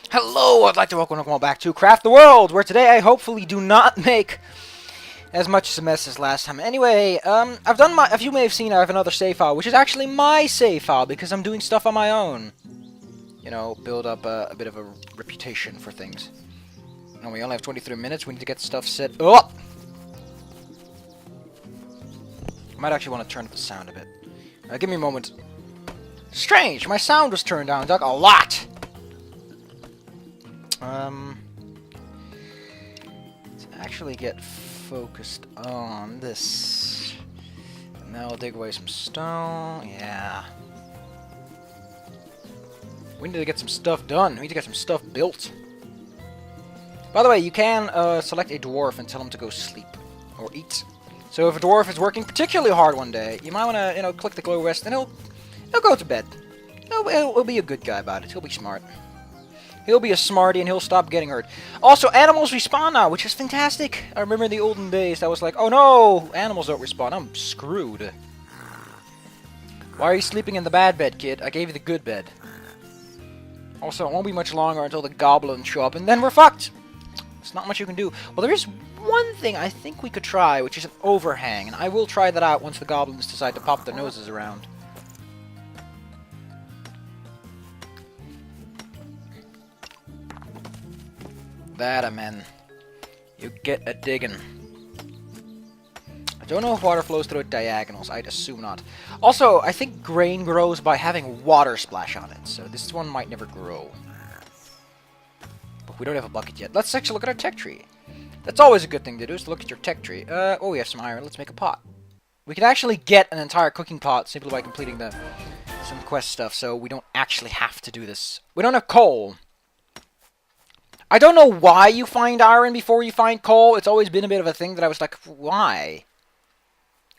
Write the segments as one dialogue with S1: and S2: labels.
S1: Hello, I'd like to welcome all back to Craft the World, where today I hopefully do not make as much of a mess as last time. Anyway, I've done if you may have seen, I have another save file, which is actually my save file, because I'm doing stuff on my own. You know, build up a bit of a reputation for things. And we only have 23 minutes, we need to get stuff set up! I might actually want to turn up the sound a bit. Give me a moment. Strange, my sound was turned down, Doug, a lot! Let's actually get focused on this. Now I'll dig away some stone. Yeah. We need to get some stuff done. We need to get some stuff built. By the way, you can select a dwarf and tell him to go sleep or eat. So if a dwarf is working particularly hard one day, you might want to, click the glow rest and he'll go to bed. He'll be a good guy about it. He'll be smart. He'll be a smarty and he'll stop getting hurt. Also, animals respawn now, which is fantastic. I remember in the olden days that was like, oh no, animals don't respawn. I'm screwed. Why are you sleeping in the bad bed, kid? I gave you the good bed. Also, it won't be much longer until the goblins show up, and then we're fucked. There's not much you can do. Well, there is one thing I think we could try, which is an overhang, and I will try that out once the goblins decide to pop their noses around. That a man. You get a diggin'. I don't know if water flows through diagonals. I'd assume not. Also, I think grain grows by having water splash on it, so this one might never grow. But we don't have a bucket yet. Let's actually look at our tech tree. That's always a good thing to do, is to look at your tech tree. Oh, we have some iron. Let's make a pot. We can actually get an entire cooking pot simply by completing some quest stuff, so we don't actually have to do this. We don't have coal. I don't know why you find iron before you find coal. It's always been a bit of a thing that I was like, why?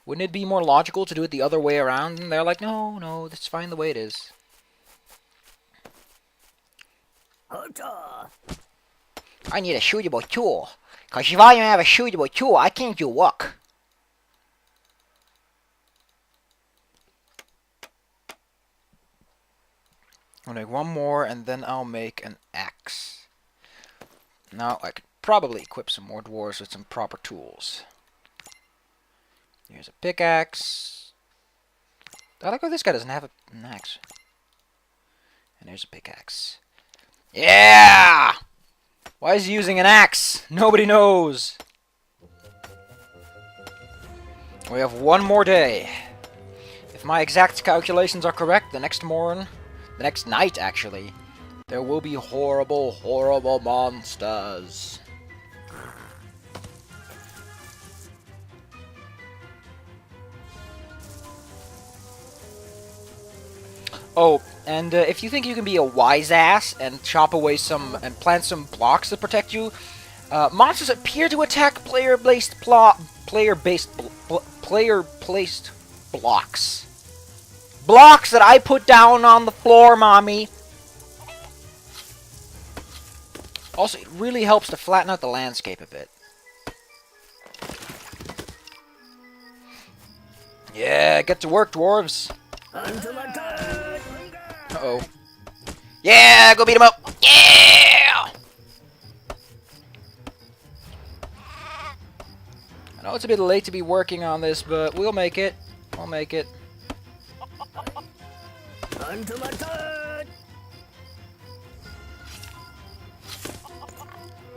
S1: Wouldn't it be more logical to do it the other way around? And they're like, no, that's fine the way it is. I need a shootable tool. Because if I don't have a shootable tool, I can't do work. I'll make one more, and then I'll make an axe. Now, I could probably equip some more dwarves with some proper tools. Here's a pickaxe. I like how this guy doesn't have an axe. And there's a pickaxe. Yeah! Why is he using an axe? Nobody knows. We have one more day. If my exact calculations are correct, the next night actually, there will be horrible, horrible monsters. Oh, and if you think you can be a wise ass and chop away and plant some blocks that protect you, monsters appear to attack player-placed blocks. Blocks that I put down on the floor, mommy. Also, it really helps to flatten out the landscape a bit. Yeah, get to work, dwarves. Uh-oh. Yeah, go beat him up. Yeah! I know it's a bit late to be working on this, but we'll make it. We'll make it.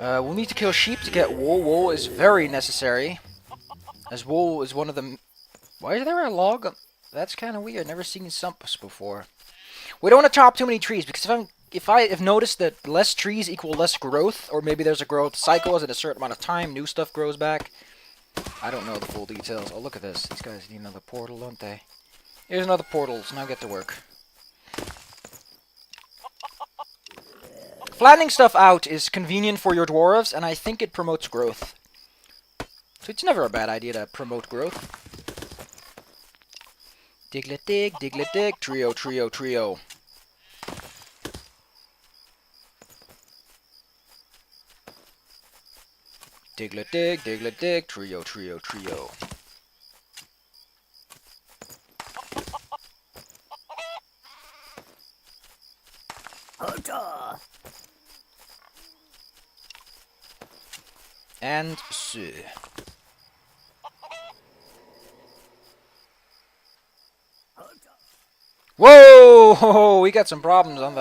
S1: We'll need to kill sheep to get wool. Wool is very necessary, as wool is one of the... Why is there a log? That's kind of weird. Never seen sumpus before. We don't want to chop too many trees, because if I've noticed that less trees equal less growth, or maybe there's a growth cycle, as at a certain amount of time, new stuff grows back. I don't know the full details. Oh, look at this. These guys need another portal, don't they? Here's another portal, so now get to work. Flattening stuff out is convenient for your dwarves, and I think it promotes growth. So it's never a bad idea to promote growth. Diglet dig, trio, trio, trio. Diglet dig, trio, trio, trio. And so. Whoa! We got some problems on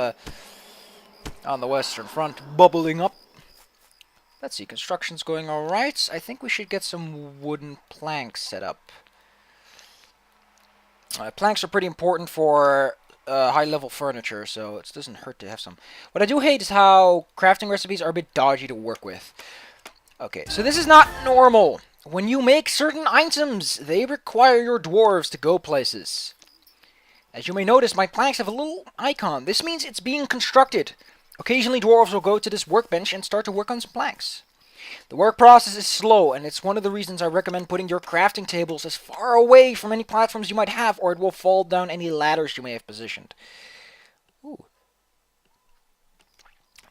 S1: the Western Front bubbling up. Let's see, construction's going alright. I think we should get some wooden planks set up. Planks are pretty important for high-level furniture, so it doesn't hurt to have some. What I do hate is how crafting recipes are a bit dodgy to work with. Okay, so this is not normal. When you make certain items, they require your dwarves to go places. As you may notice, my planks have a little icon. This means it's being constructed. Occasionally, dwarves will go to this workbench and start to work on some planks. The work process is slow, and it's one of the reasons I recommend putting your crafting tables as far away from any platforms you might have, or it will fall down any ladders you may have positioned. Ooh.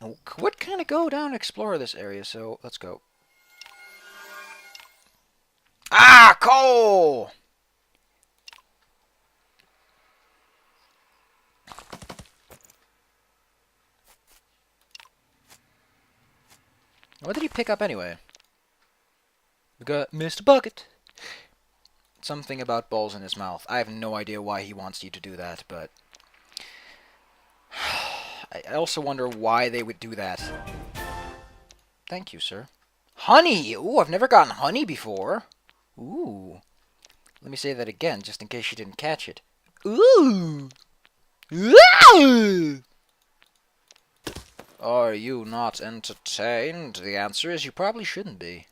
S1: I would kind of go down and explore this area, so let's go. Ah, coal! What did he pick up anyway? We got Mr. Bucket. Something about balls in his mouth. I have no idea why he wants you to do that, but... I also wonder why they would do that. Thank you, sir. Honey! Ooh, I've never gotten honey before. Ooh. Let me say that again, just in case you didn't catch it. Ooh! Ooh! Are you not entertained? The answer is you probably shouldn't be.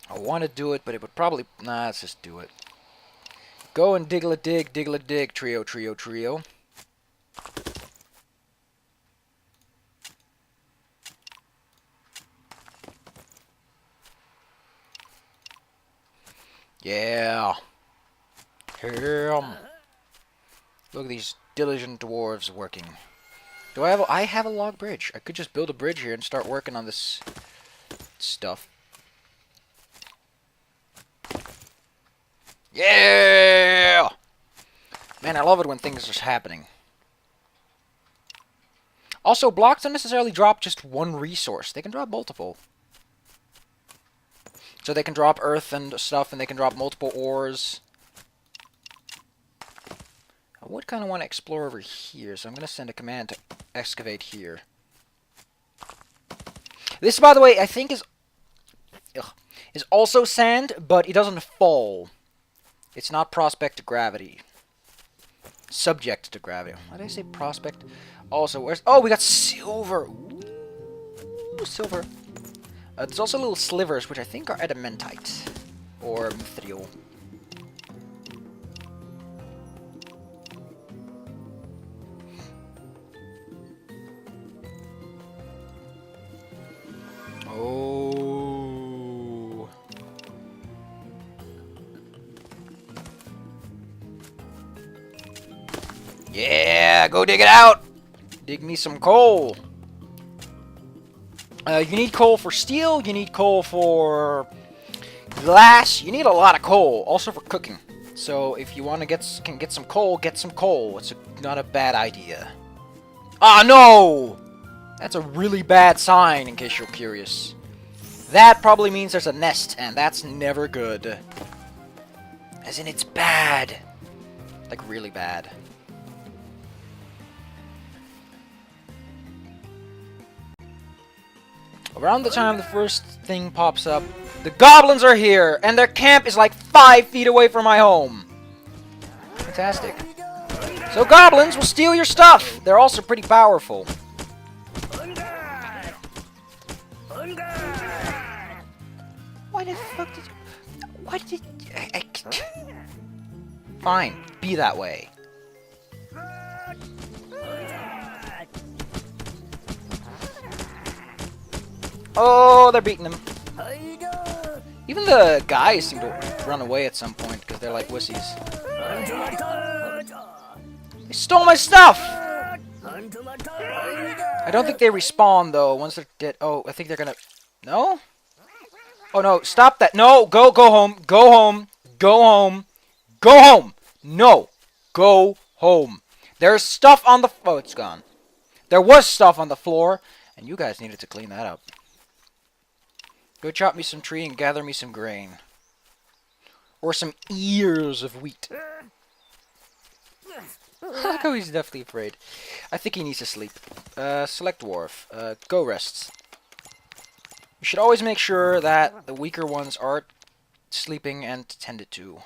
S1: I want to do it, but it would probably... Nah, let's just do it. Go and diggle-a-dig, trio, trio, trio. Yeah. Look at these diligent dwarves working. Do I have a log bridge? I could just build a bridge here and start working on this stuff. Yeah! Man, I love it when things are happening. Also, blocks don't necessarily drop just one resource. They can drop multiple. So they can drop earth and stuff, and they can drop multiple ores. I would kind of want to explore over here, so I'm going to send a command to excavate here. This, by the way, I think is also sand, but it doesn't fall. It's not prospect to gravity. Subject to gravity. Why did I say prospect? Also, where's... Oh, we got silver! Ooh, silver. There's also little slivers, which I think are adamantite. Or mithril. Oh. Yeah, go dig it out! Dig me some coal. You need coal for steel, you need coal for glass, you need a lot of coal, also for cooking. So if you want to get some coal, get some coal. It's not a bad idea. Ah, no! That's a really bad sign, in case you're curious. That probably means there's a nest, and that's never good. As in, it's bad. Like, really bad. Around the time the first thing pops up, the goblins are here, and their camp is like 5 feet away from my home. Fantastic. So goblins will steal your stuff. They're also pretty powerful. Why the fuck did you... Why did you... Fine, be that way. Oh, they're beating him. Even the guys seem to run away at some point because they're like wussies. They stole my stuff! I don't think they respawn though once they're dead. Oh, I think they're gonna... No? Oh no, stop that. No, go home. Go home. Go home. Go home! No! Go home. There's stuff on the... Oh, it's gone. There was stuff on the floor, and you guys needed to clean that up. Go chop me some tree and gather me some grain. Or some ears of wheat. Look how he's definitely afraid. I think he needs to sleep. Select dwarf. Go rests. You should always make sure that the weaker ones are sleeping and tended to.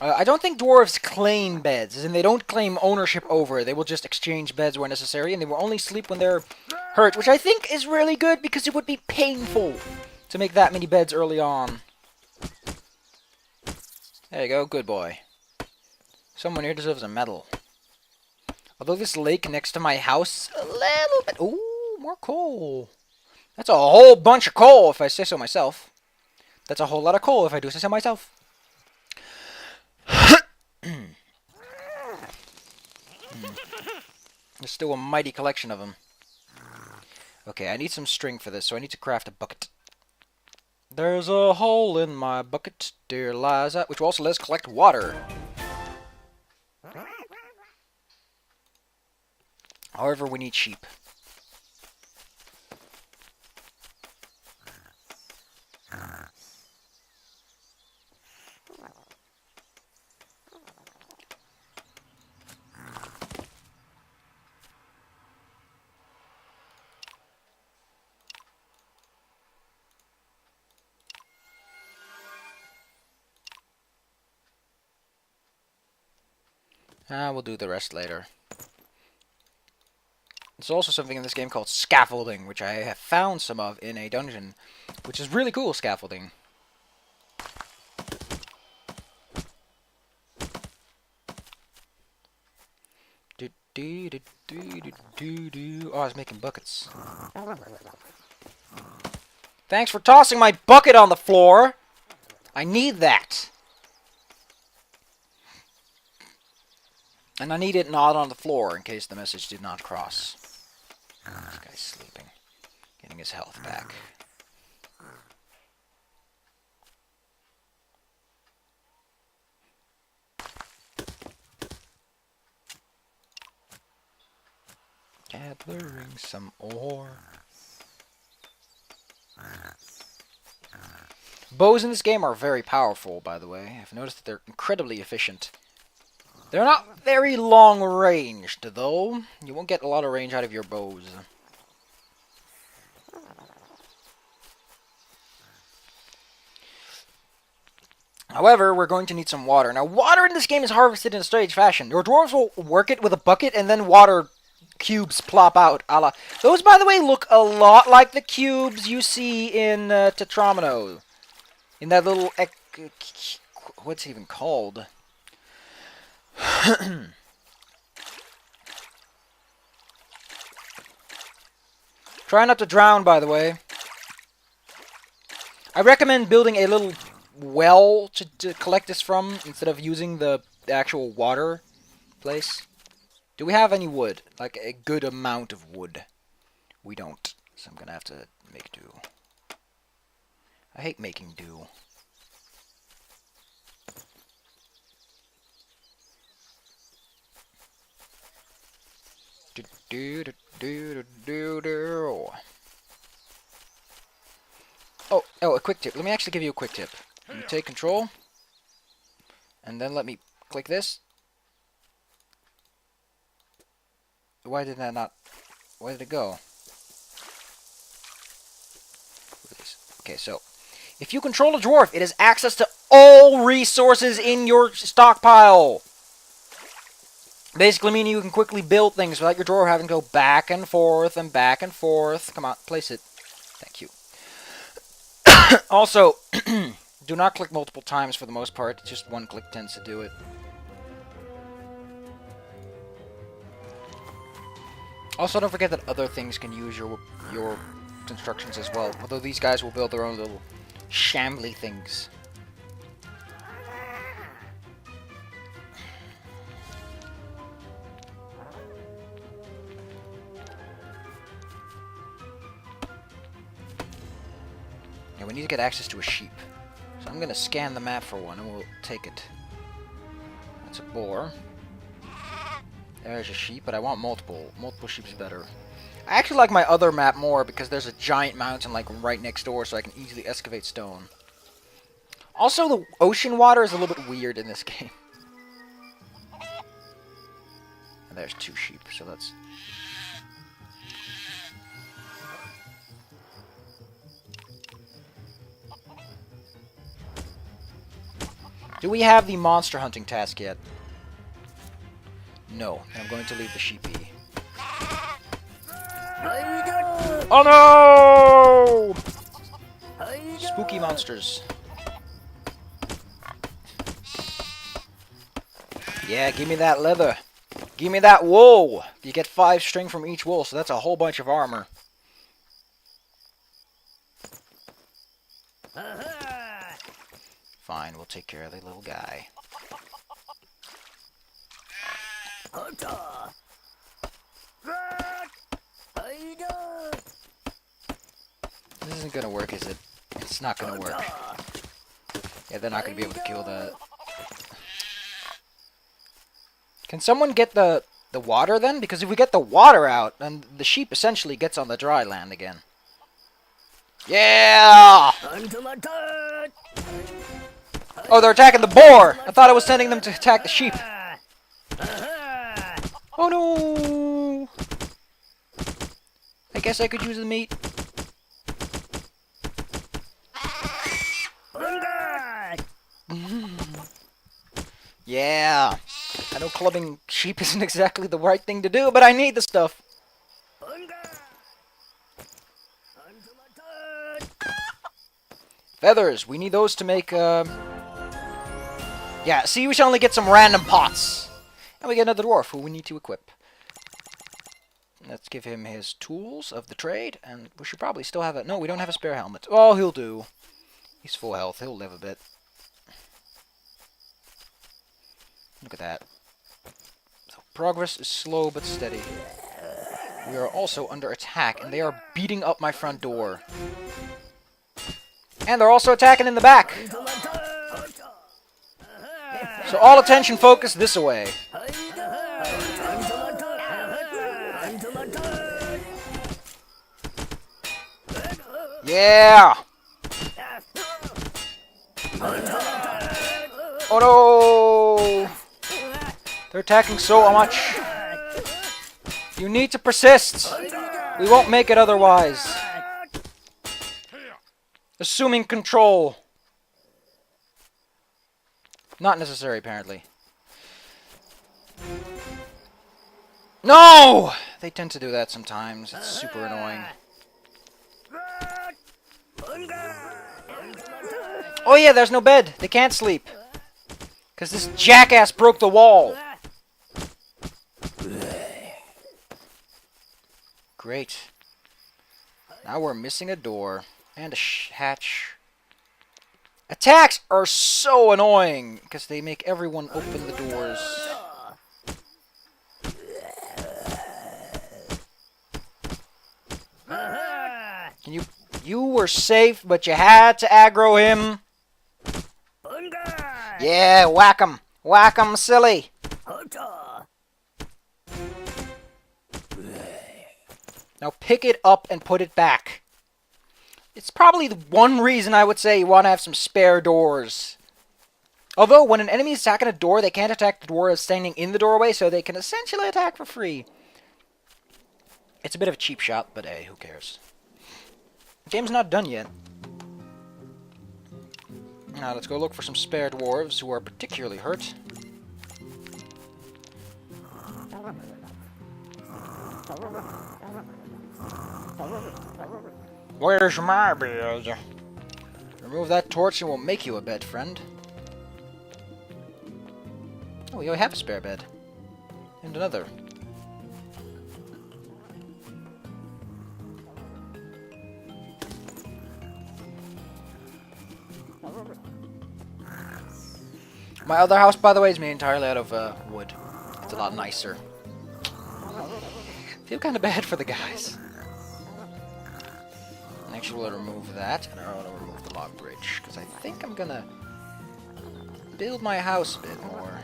S1: I don't think dwarves claim beds, as in they don't claim ownership over. They will just exchange beds where necessary, and they will only sleep when they're hurt, which I think is really good because it would be painful to make that many beds early on. There you go, good boy. Someone here deserves a medal. Although this lake next to my house, a little bit... Ooh, more coal. That's a whole bunch of coal, if I say so myself. That's a whole lot of coal, if I do say so myself. There's still a mighty collection of them. Okay, I need some string for this, so I need to craft a bucket. There's a hole in my bucket, dear Liza, which also lets collect water. However, we need sheep. We'll do the rest later. There's also something in this game called scaffolding, which I have found some of in a dungeon, which is really cool, scaffolding. Oh, I was making buckets. Thanks for tossing my bucket on the floor! I need that! And I need it not on the floor, in case the message did not cross. This guy's sleeping. Getting his health back. Gathering some ore. Bows in this game are very powerful, by the way. I've noticed that they're incredibly efficient. They're not very long-ranged, though. You won't get a lot of range out of your bows. However, we're going to need some water. Now, water in this game is harvested in a strange fashion. Your dwarves will work it with a bucket, and then water cubes plop out. Those, by the way, look a lot like the cubes you see in Tetramino. In that little... what's it even called? Try not to drown, by the way. I recommend building a little well to collect this from, instead of using the actual water place. Do we have any wood? Like a good amount of wood? We don't, so I'm gonna have to make do. I hate making do. Oh, a quick tip. Let me actually give you a quick tip. You take control, and then let me click this. Why did that not... Where did it go? Okay, so... If you control a dwarf, it has access to all resources in your stockpile! Basically meaning you can quickly build things without your dwarf having to go back and forth and back and forth. Come on, place it. Thank you. Also, do not click multiple times for the most part. Just one click tends to do it. Also, don't forget that other things can use your constructions as well. Although these guys will build their own little shambly things. Yeah, we need to get access to a sheep. So I'm going to scan the map for one and we'll take it. That's a boar. There's a sheep, but I want multiple. Multiple sheep's better. I actually like my other map more because there's a giant mountain like right next door, so I can easily excavate stone. Also, the ocean water is a little bit weird in this game. And there's 2 sheep, so that's... Do we have the monster hunting task yet? No, and I'm going to leave the sheep be. Oh no! Spooky monsters. Yeah, give me that leather. Give me that wool. You get 5 string from each wool, so that's a whole bunch of armor. Fine, we'll take care of the little guy. This isn't gonna work, is it? It's not gonna work. Yeah, they're not gonna be able to kill that. Can someone get the water then? Because if we get the water out, then the sheep essentially gets on the dry land again. Yeah! Oh, they're attacking the boar! I thought I was sending them to attack the sheep. Oh no! I guess I could use the meat. Yeah! I know clubbing sheep isn't exactly the right thing to do, but I need the stuff. Feathers! We need those to make, Yeah, see, we should only get some random pots. And we get another dwarf who we need to equip. Let's give him his tools of the trade, and we should probably still have a... No, we don't have a spare helmet. Oh, he'll do. He's full health. He'll live a bit. Look at that. So, progress is slow but steady. We are also under attack, and they are beating up my front door. And they're also attacking in the back. So all attention focus this way. Yeah! Oh no! They're attacking so much. You need to persist. We won't make it otherwise. Assuming control. Not necessary, apparently. No! They tend to do that sometimes. It's super annoying. Oh yeah, there's no bed. They can't sleep. Because this jackass broke the wall. Great. Now we're missing a door. And a hatch. Attacks are so annoying. Because they make everyone open the doors. Can you... You were safe, but you had to aggro him. Yeah, whack him. Whack him, silly. Now pick it up and put it back. It's probably the one reason I would say you want to have some spare doors. Although, when an enemy is attacking a door, they can't attack the dwarves standing in the doorway, so they can essentially attack for free. It's a bit of a cheap shot, but hey, who cares? The game's not done yet. Now let's go look for some spare dwarves who are particularly hurt. Where's my bed? Remove that torch and we'll make you a bed, friend. Oh, we already have a spare bed. And another. My other house, by the way, is made entirely out of wood. It's a lot nicer. Feel kind of bad for the guys. Actually, we'll remove that, and I want to remove the log bridge, because I think I'm gonna build my house a bit more.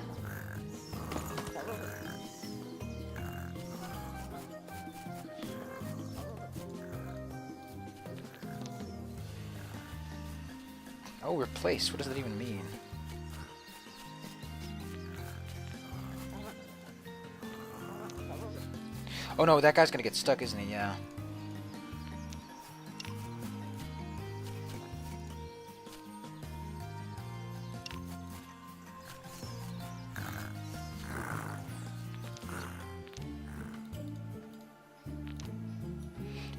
S1: Oh, replace. What does that even mean? Oh no, that guy's gonna get stuck, isn't he? Yeah.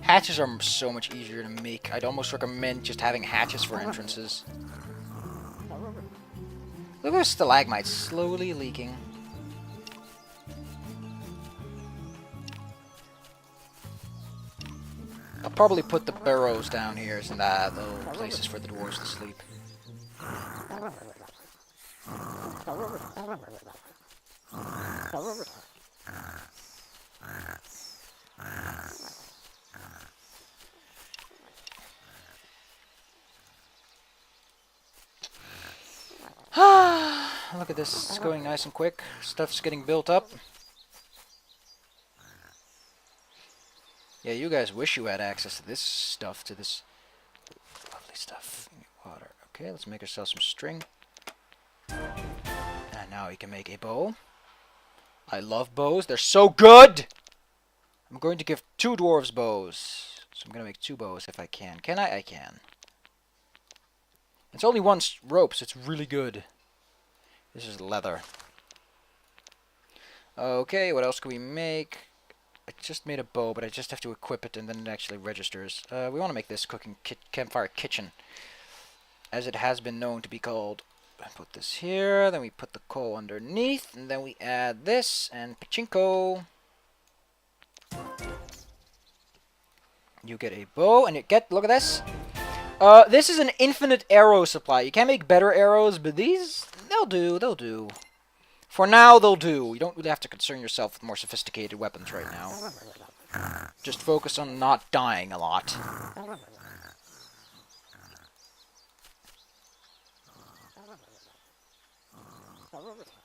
S1: Hatches are so much easier to make. I'd almost recommend just having hatches for entrances. Look at those stalagmites slowly leaking. I'll probably put the burrows down here as the places for the dwarves to sleep. Look at this, it's going nice and quick. Stuff's getting built up. Yeah, you guys wish you had access to this stuff, to this lovely stuff. Water. Okay, let's make ourselves some string. And now we can make a bow. I love bows, they're so good! I'm going to give 2 dwarves bows. So I'm going to make 2 bows if I can. Can I? I can. It's only 1 rope, so it's really good. This is leather. Okay, what else can we make? I just made a bow, but I just have to equip it and then it actually registers. We want to make this campfire kitchen, as it has been known to be called. I put this here, then we put the coal underneath, and then we add this, and pachinko. You get a bow, and you get, look at this. This is an infinite arrow supply. You can't make better arrows, but these, they'll do. For now, they'll do. You don't really have to concern yourself with more sophisticated weapons right now. Just focus on not dying a lot.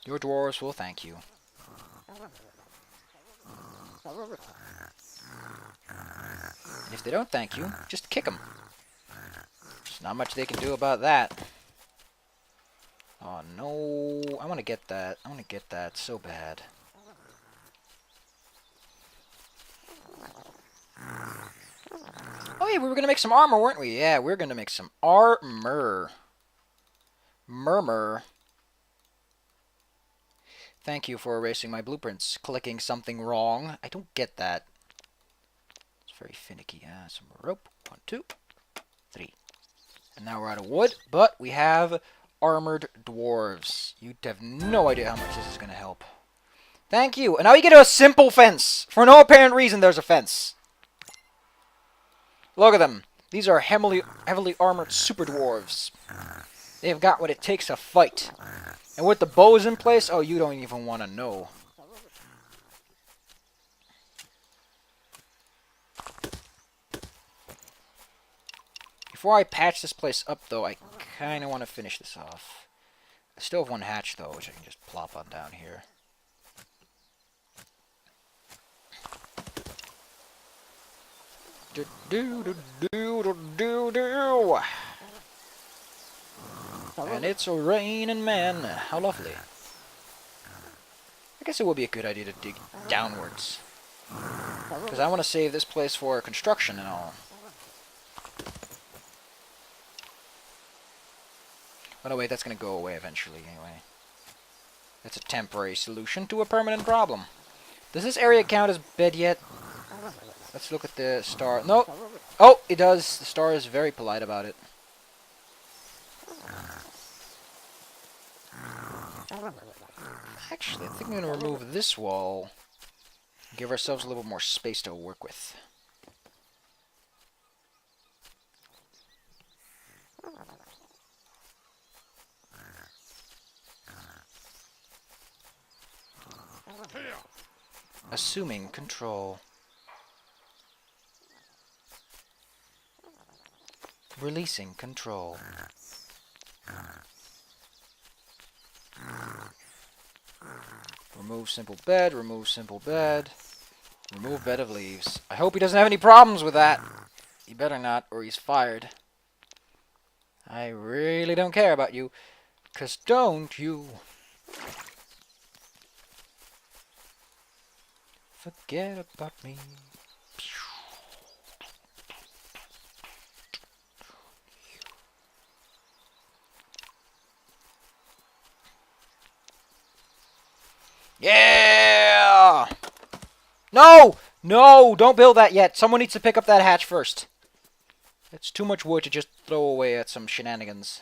S1: Your dwarves will thank you. And if they don't thank you, just kick them. There's not much they can do about that. Oh no, I want to get that. I want to get that so bad. Oh yeah, we were going to make some armor, weren't we? Yeah, we were going to make some armor. Murmur. Thank you for erasing my blueprints. Clicking something wrong. I don't get that. It's very finicky. Some rope. 1, 2, 3. And now we're out of wood, but we have armored dwarves. You have no idea how much this is going to help. Thank you. And now you get a simple fence. For no apparent reason, there's a fence. Look at them. These are heavily armored super dwarves. They've got what it takes to fight. And with the bows in place, oh, you don't even want to know. Before I patch this place up, though, I kind of want to finish this off. I still have 1 hatch, though, which I can just plop on down here. And it's a raining man. How lovely. I guess it would be a good idea to dig downwards. Because I want to save this place for construction and all. Oh no, wait, that's going to go away eventually anyway. That's a temporary solution to a permanent problem. Does this area count as bed yet? Let's look at the star. No! Oh, it does. The star is very polite about it. Actually, I think I'm going to remove this wall. Give ourselves a little more space to work with. Assuming control. Releasing control. Remove simple bed, remove simple bed. Remove bed of leaves. I hope he doesn't have any problems with that. He better not, or he's fired. I really don't care about you. 'Cause don't you forget about me. Yeah! No! No! Don't build that yet. Someone needs to pick up that hatch first. It's too much wood to just throw away at some shenanigans.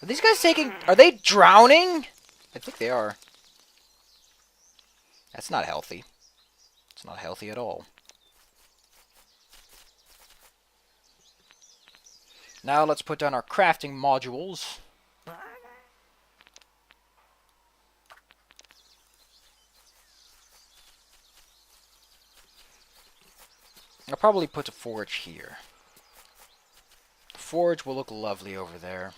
S1: Are these guys taking... Are they drowning? I think they are. That's not healthy. It's not healthy at all. Now let's put down our crafting modules. I'll probably put a forge here. The forge will look lovely over there.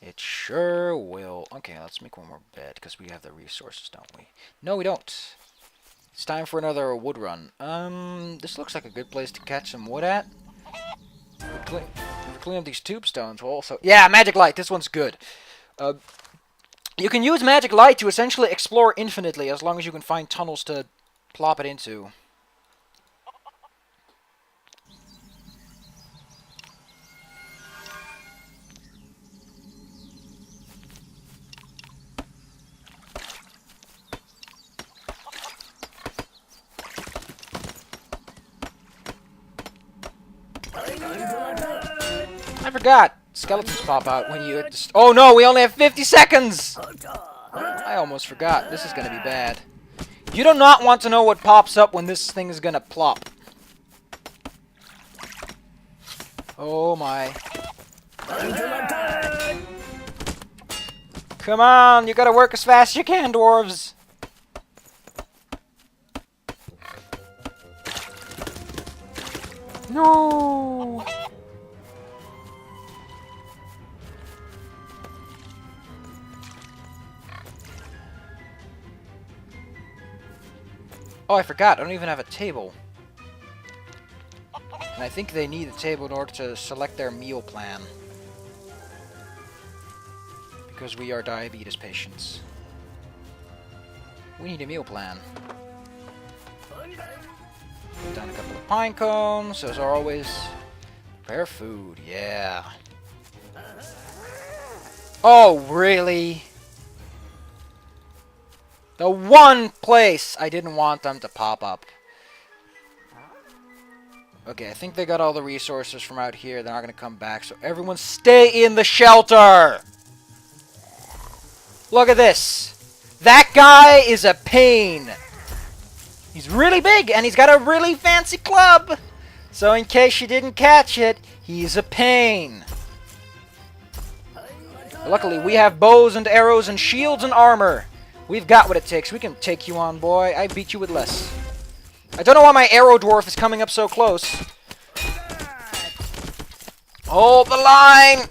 S1: It sure will. Okay, let's make one more bed, because we have the resources, don't we? No, we don't. It's time for another wood run. This looks like a good place to catch some wood at. If we clean up these tombstones, we'll also... Yeah, magic light! This one's good. You can use magic light to essentially explore infinitely, as long as you can find tunnels to plop it into. I forgot! Skeletons pop out when you... Oh no, we only have 50 seconds! I almost forgot. This is gonna be bad. You do not want to know what pops up when this thing is gonna plop. Oh my. Come on, you gotta work as fast as you can, dwarves! No! Oh, I forgot. I don't even have a table. And I think they need a table in order to select their meal plan. Because we are diabetes patients. We need a meal plan. Put down a couple of pine cones, as always. Prepare food, yeah. Oh, really? The one place I didn't want them to pop up. Okay, I think they got all the resources from out here. They're not going to come back, so everyone stay in the shelter! Look at this. That guy is a pain. He's really big, and he's got a really fancy club. So in case you didn't catch it, he's a pain. Luckily, we have bows and arrows and shields and armor. We've got what it takes. We can take you on, boy. I beat you with less. I don't know why my arrow dwarf is coming up so close. Hold the line!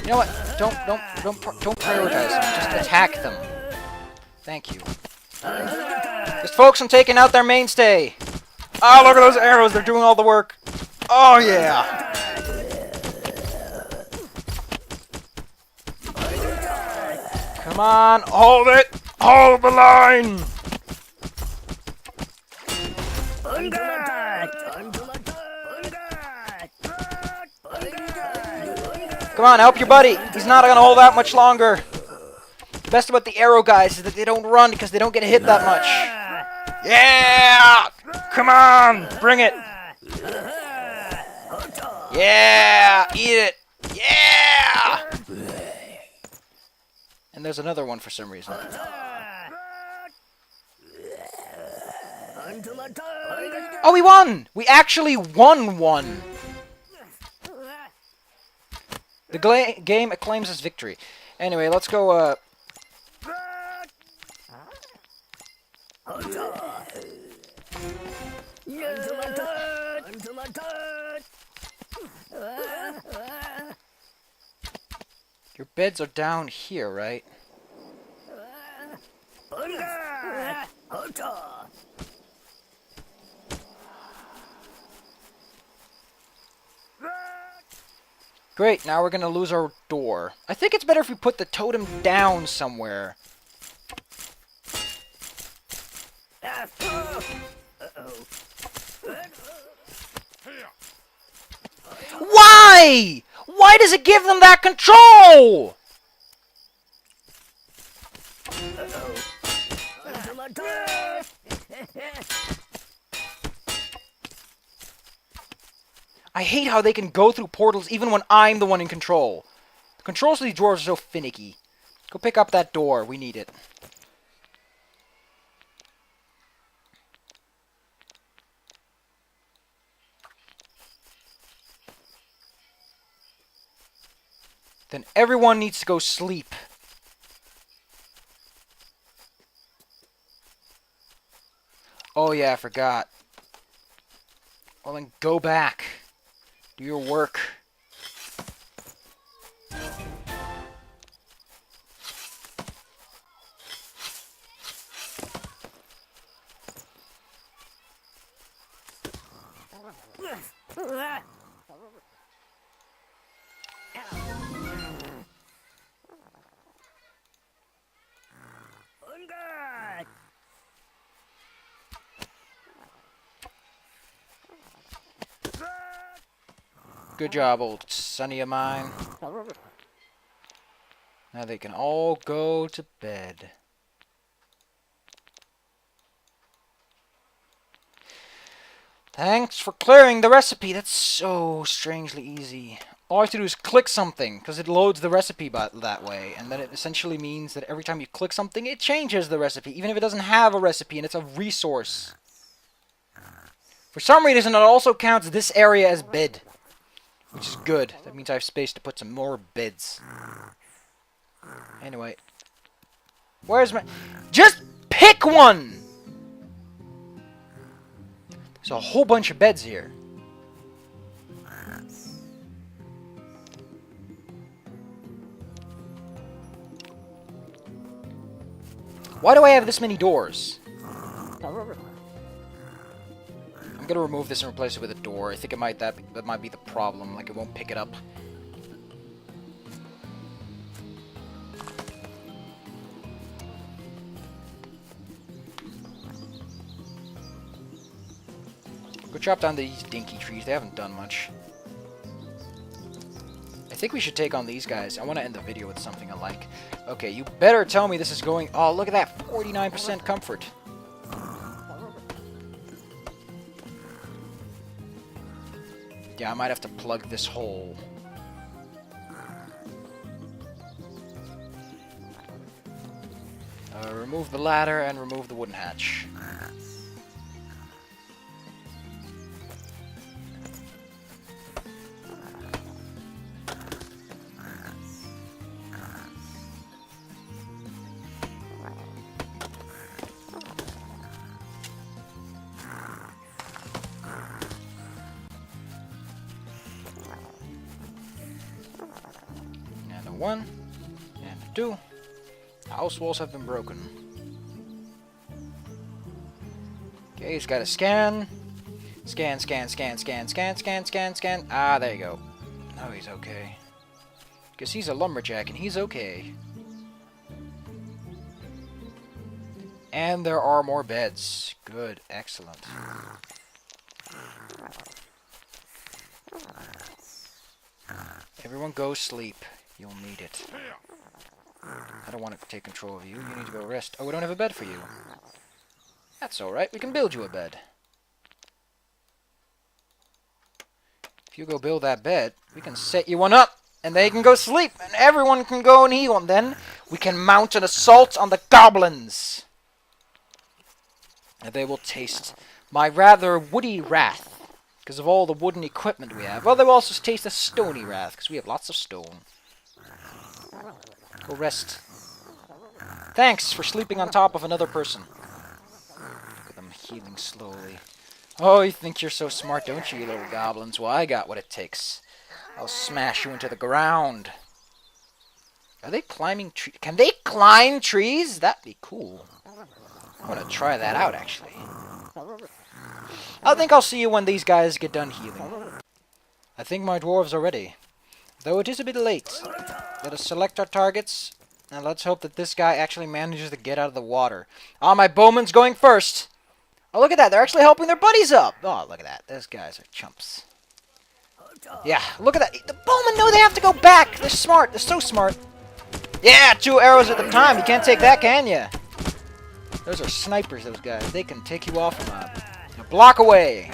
S1: You know what? Don't prioritize them. Just attack them. Thank you. Just focus on taking out their mainstay. Oh, look at those arrows. They're doing all the work. Oh, yeah. Come on, hold it! Hold the line! Come on, help your buddy! He's not gonna hold out much longer. The best about the arrow guys is that they don't run because they don't get hit that much. Yeah! Come on! Bring it! Yeah! Eat it! Yeah! And there's another one for some reason. Oh, we won! We actually won one! The game acclaims us victory. Anyway, let's go, Your beds are down here, right? Great, now we're gonna lose our door. I think it's better if we put the totem down somewhere. Why? Why does it give them that control? I hate how they can go through portals even when I'm the one in control. The controls of these dwarves are so finicky. Go pick up that door. We need it. Then everyone needs to go sleep. Oh yeah, I forgot. Well then go back. Do your work. Good job, old sonny of mine. Now they can all go to bed. Thanks for clearing the recipe. That's so strangely easy. All I have to do is click something, because it loads the recipe that way. And then it essentially means that every time you click something, it changes the recipe, even if it doesn't have a recipe and it's a resource. For some reason, it also counts this area as bed. Which is good. That means I have space to put some more beds. Anyway. Where's my... Just pick one! There's a whole bunch of beds here. Why do I have this many doors? I'm gonna remove this and replace it with a door. I think that might be the problem. Like, it won't pick it up. Go chop down these dinky trees. They haven't done much. I think we should take on these guys. I want to end the video with something I like. Okay, you better tell me this is going... Oh, look at that. 49% comfort. Yeah, I might have to plug this hole. Remove the ladder and remove the wooden hatch. One and two. House walls have been broken. Okay, he's got to scan. Scan, scan, scan, scan, scan, scan, scan, scan. Ah, there you go. Now he's okay. Because he's a lumberjack and he's okay. And there are more beds. Good, excellent. Everyone go sleep. You'll need it. I don't want to take control of you. You need to go rest. Oh, we don't have a bed for you. That's alright. We can build you a bed. If you go build that bed, we can set you one up. And they can go sleep. And everyone can go and heal. And then we can mount an assault on the goblins. And they will taste my rather woody wrath. Because of all the wooden equipment we have. Well, they will also taste the stony wrath. Because we have lots of stone. Go rest. Thanks for sleeping on top of another person. Look at them healing slowly. Oh, you think you're so smart, don't you, little goblins? Well, I got what it takes. I'll smash you into the ground. Are they climbing trees? Can they climb trees? That'd be cool. I want to try that out, actually. I think I'll see you when these guys get done healing. I think my dwarves are ready. Though it is a bit late. Let us select our targets, and let's hope that this guy actually manages to get out of the water. Ah, my bowman's going first! Oh, look at that, they're actually helping their buddies up! Oh, look at that, those guys are chumps. Yeah, look at that, the bowmen know they have to go back! They're smart, they're so smart. Yeah, 2 arrows at a time, you can't take that, can ya? Those are snipers, those guys. They can take you off from a block away.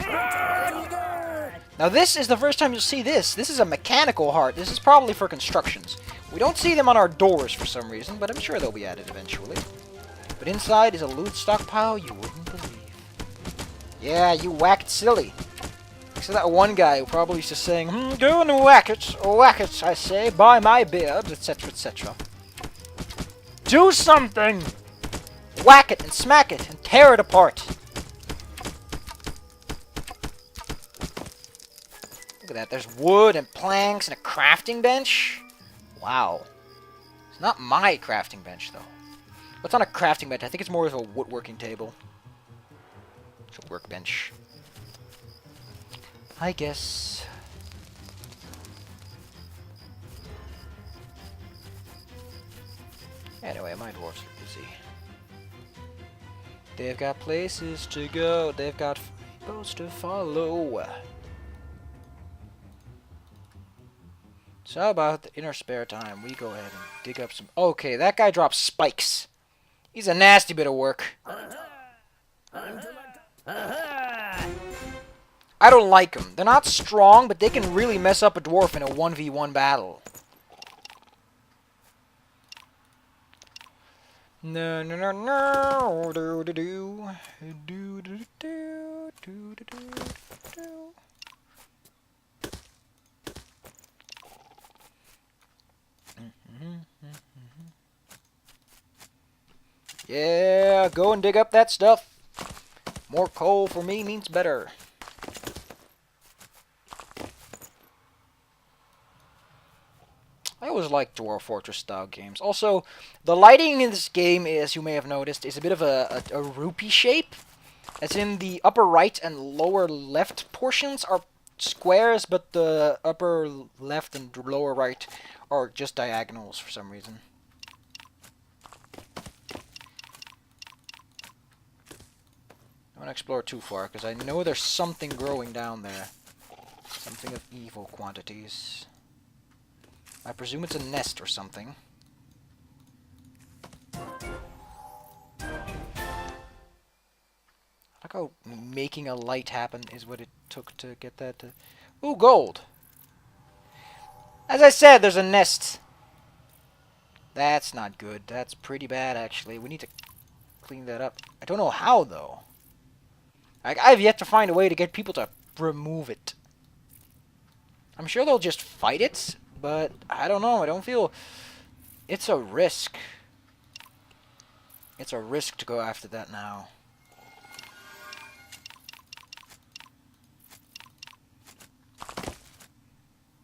S1: Now this is the first time you'll see this. This is a mechanical heart. This is probably for constructions. We don't see them on our doors for some reason, but I'm sure they'll be added eventually. But inside is a loot stockpile you wouldn't believe. Yeah, you whacked silly. So that one guy who probably used to saying, go and whack it, I say, by my beard, etc., etc. Do something! Whack it and smack it and tear it apart. Look at that, there's wood and planks and a crafting bench. Wow. It's not my crafting bench, though. What's on a crafting bench? I think it's more of a woodworking table. It's a workbench. I guess. Anyway, my dwarves are busy. They've got places to go. They've got boats to follow. So how about in our spare time, we go ahead and dig up some... Okay, that guy drops spikes. He's a nasty bit of work. I don't like them. They're not strong, but they can really mess up a dwarf in a 1v1 battle. No, no, no, no. Do, do, do. Do, do, do, do, do, do, do. Yeah, go and dig up that stuff. More coal for me means better. I always like Dwarf Fortress style games. Also, the lighting in this game is, you may have noticed, is a bit of a rupee shape. As in the upper right and lower left portions are squares, but the upper left and lower right are just diagonals for some reason. I don't want to explore too far, because I know there's something growing down there. Something of evil quantities. I presume it's a nest or something. I like how making a light happen is what it took to get that to... Ooh, gold! As I said, there's a nest. That's not good. That's pretty bad, actually. We need to clean that up. I don't know how, though. I've yet to find a way to get people to remove it. I'm sure they'll just fight it, but I don't know. I don't feel... It's a risk. It's a risk to go after that now.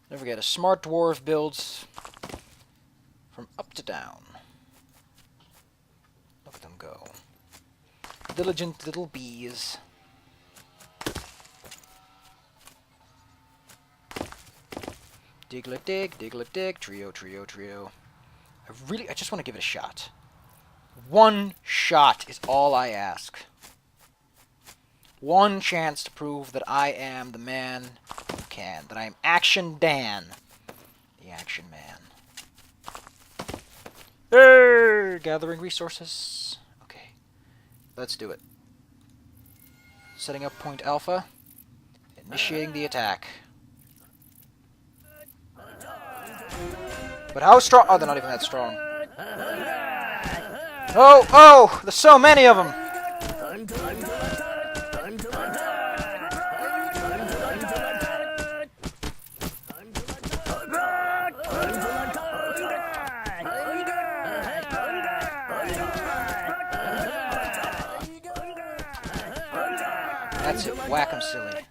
S1: Don't forget, a smart dwarf builds from up to down. Look at them go. Diligent little bees. Diglet dig, trio, trio, trio. I just want to give it a shot. One shot is all I ask. One chance to prove that I am the man who can. That I am Action Dan. The Action Man. Hey, gathering resources. Okay. Let's do it. Setting up point alpha. Initiating the attack. But how strong? Oh, they're not even that strong. Oh, oh! There's so many of them! That's it. Whack 'em silly.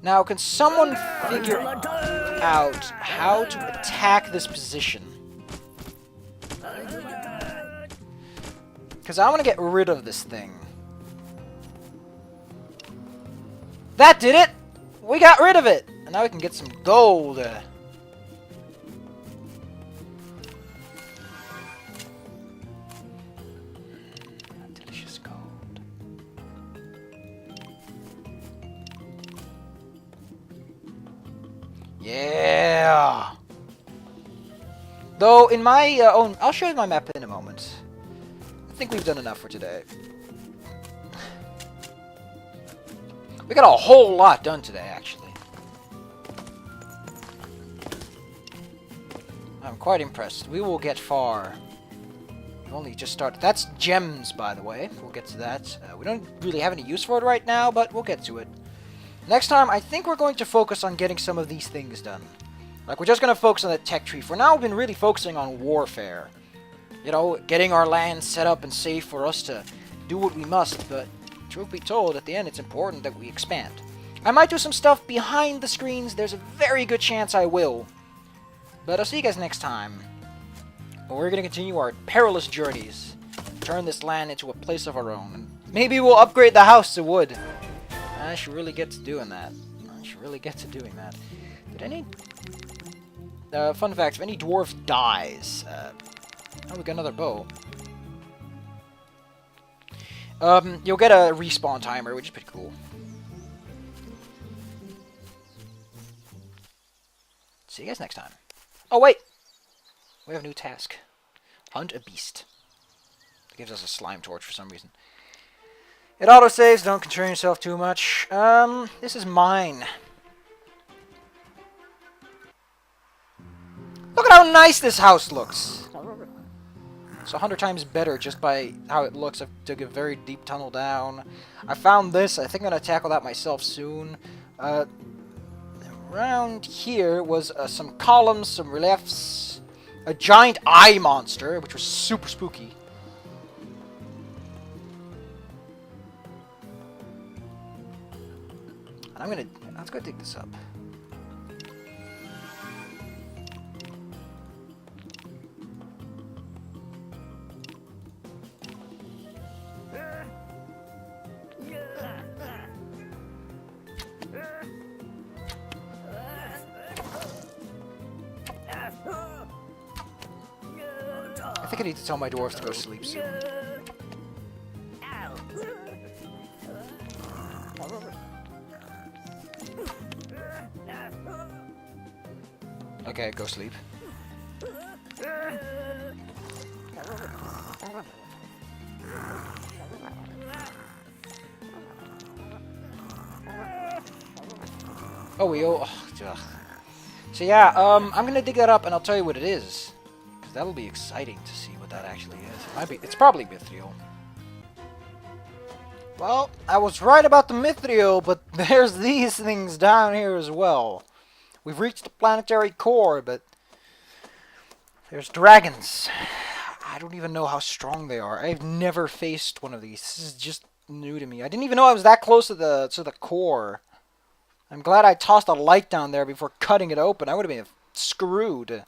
S1: Now, can someone figure out how to attack this position? Because I want to get rid of this thing. That did it! We got rid of it! And now we can get some gold. Delicious gold. Yeah! Though, in my own... I'll show you my map in a moment. I think we've done enough for today. We got a whole lot done today, actually. I'm quite impressed. We will get far. We've only just started. That's gems, by the way. We'll get to that. We don't really have any use for it right now, but we'll get to it. Next time, I think we're going to focus on getting some of these things done. Like, we're just going to focus on the tech tree. For now, we've been really focusing on warfare. You know, getting our land set up and safe for us to do what we must, but truth be told, at the end, it's important that we expand. I might do some stuff behind the screens. There's a very good chance I will. But I'll see you guys next time. We're going to continue our perilous journeys. Turn this land into a place of our own. And maybe we'll upgrade the house to wood. I should really get to doing that. Did any... fun fact, if any dwarf dies... oh, we got another bow. You'll get a respawn timer, which is pretty cool. See you guys next time. Oh, wait! We have a new task. Hunt a beast. It gives us a slime torch for some reason. It autosaves, don't concern yourself too much. This is mine. Look at how nice this house looks! It's 100 times better just by how it looks. I've dug a very deep tunnel down. I found this. I think I'm going to tackle that myself soon. Around here was some columns, some reliefs, a giant eye monster, which was super spooky. And let's go dig this up. I think I need to tell my dwarves to go sleep soon. Okay, go sleep. Oh, ugh. So yeah, I'm gonna dig that up and I'll tell you what it is. Because that'll be exciting to see what that actually is. It's probably mithril. Well, I was right about the mithril, but there's these things down here as well. We've reached the planetary core, but there's dragons. I don't even know how strong they are. I've never faced one of these. This is just new to me. I didn't even know I was that close to the core. I'm glad I tossed a light down there before cutting it open. I would have been screwed.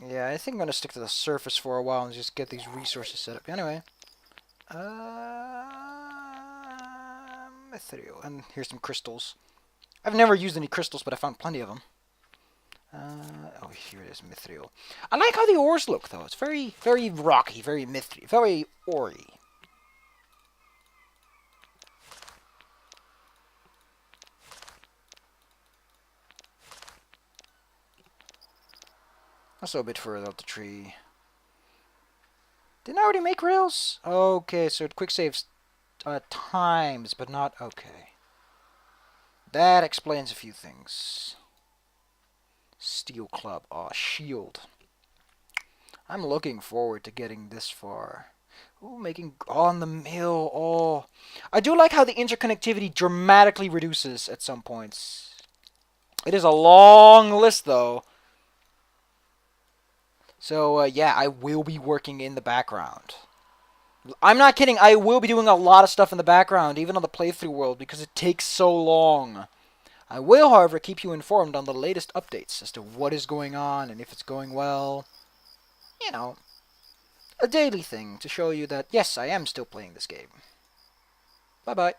S1: Yeah, I think I'm going to stick to the surface for a while and just get these resources set up. Anyway. Mithril. And here's some crystals. I've never used any crystals, but I found plenty of them. Oh, here it is, mithril. I like how the ores look, though. It's very, very rocky, very mithril, very ore-y. Also a bit further up the tree. Didn't I already make rails? Okay, so it quick saves times, but not... Okay. That explains a few things. Steel club. Oh, shield. I'm looking forward to getting this far. Ooh, making... On the mill. Oh. I do like how the interconnectivity dramatically reduces at some points. It is a long list, though. So, yeah, I will be working in the background. I'm not kidding, I will be doing a lot of stuff in the background, even on the playthrough world, because it takes so long. I will, however, keep you informed on the latest updates as to what is going on and if it's going well. You know, a daily thing to show you that, yes, I am still playing this game. Bye-bye.